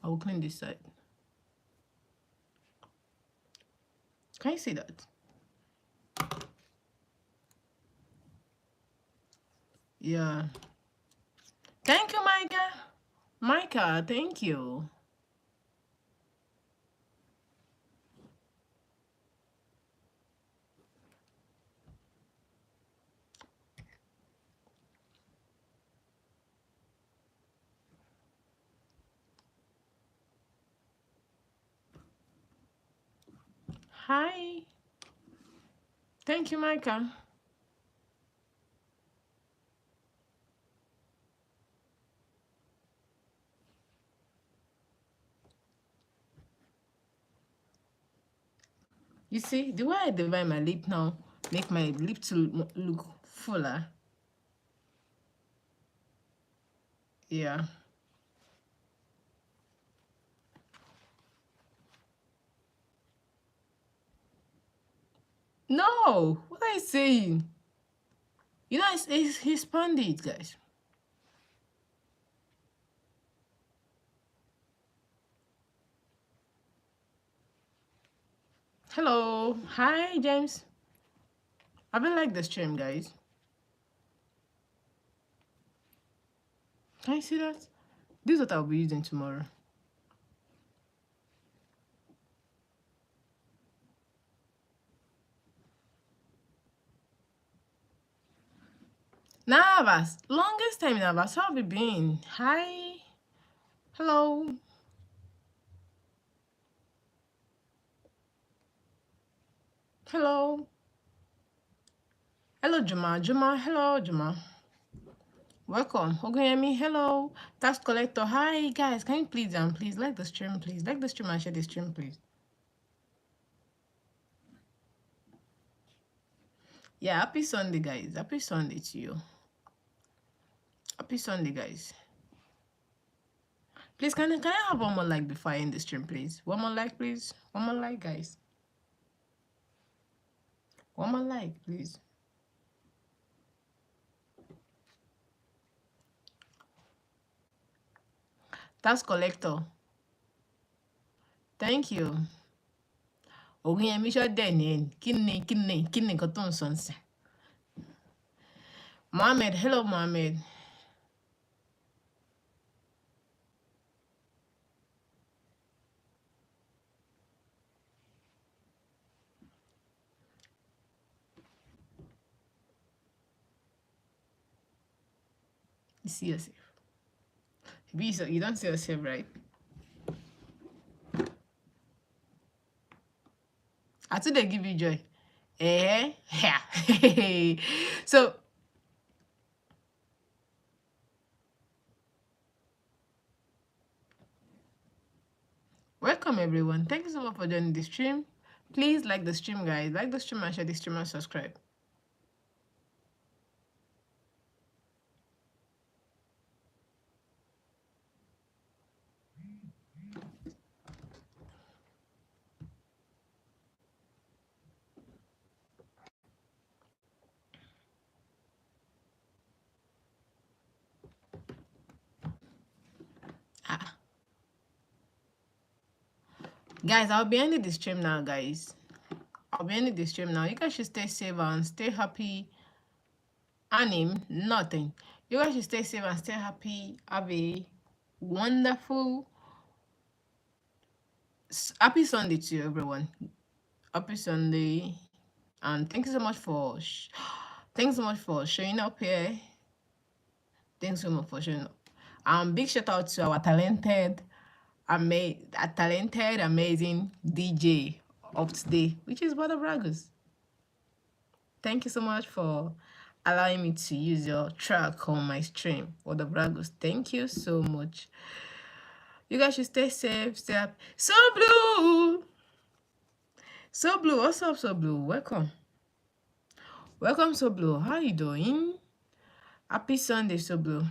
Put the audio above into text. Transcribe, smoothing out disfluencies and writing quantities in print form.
I will clean this side. Can you see that? Yeah. Thank you, Micah. Micah, thank you. Hi. Thank you, Micah. You see, the way I divide my lip now make my lip to look fuller. Yeah. No, what are you saying? You know, he spun it, guys. Hello. Hi, James. I've been like the stream, guys. Can you see that? This is what I'll be using tomorrow. Navas, longest time Navas, how have you been? Hi. Hello. Hello. Hello, Juma. Juma, hello, Juma. Welcome. Oguyemi, hello. Tax collector, hi, guys. Can you please like the stream, please? Like the stream and share the stream, please. Yeah, happy Sunday, guys. Happy Sunday to you. Happy Sunday, guys. Please, can I have one more like before I end the stream, please? One more like, please. One more like, guys. One more like, please. Tax collector. Thank you. Oguyemi shot then. Kidney, nǹkan tó ń sọ nsìn. Mohammed, hello, Mohammed. You see yourself. You don't see yourself, right? I think they give you joy. Yeah. So, welcome everyone. Thank you so much for joining the stream. Please like the stream, guys. Like the stream and share the stream and subscribe. Ah. Guys, I'll be ending the stream now, guys. I'll be ending the stream now. You guys should stay safe and stay happy. Anim, nothing. You guys should stay safe and stay happy. Have a wonderful, happy Sunday to you, everyone. Happy Sunday, and thank you so much for thanks so much for showing up here. Thanks so much for showing up. Big shout out to our talented, amazing DJ of today, which is Brother Braggers. Thank you so much for allowing me to use your track on my stream, Brother Braggers. Thank you so much. You guys should stay safe, stay up. So Blue! So Blue, what's up, So Blue? Welcome. Welcome, So Blue. How you doing? Happy Sunday, So Blue.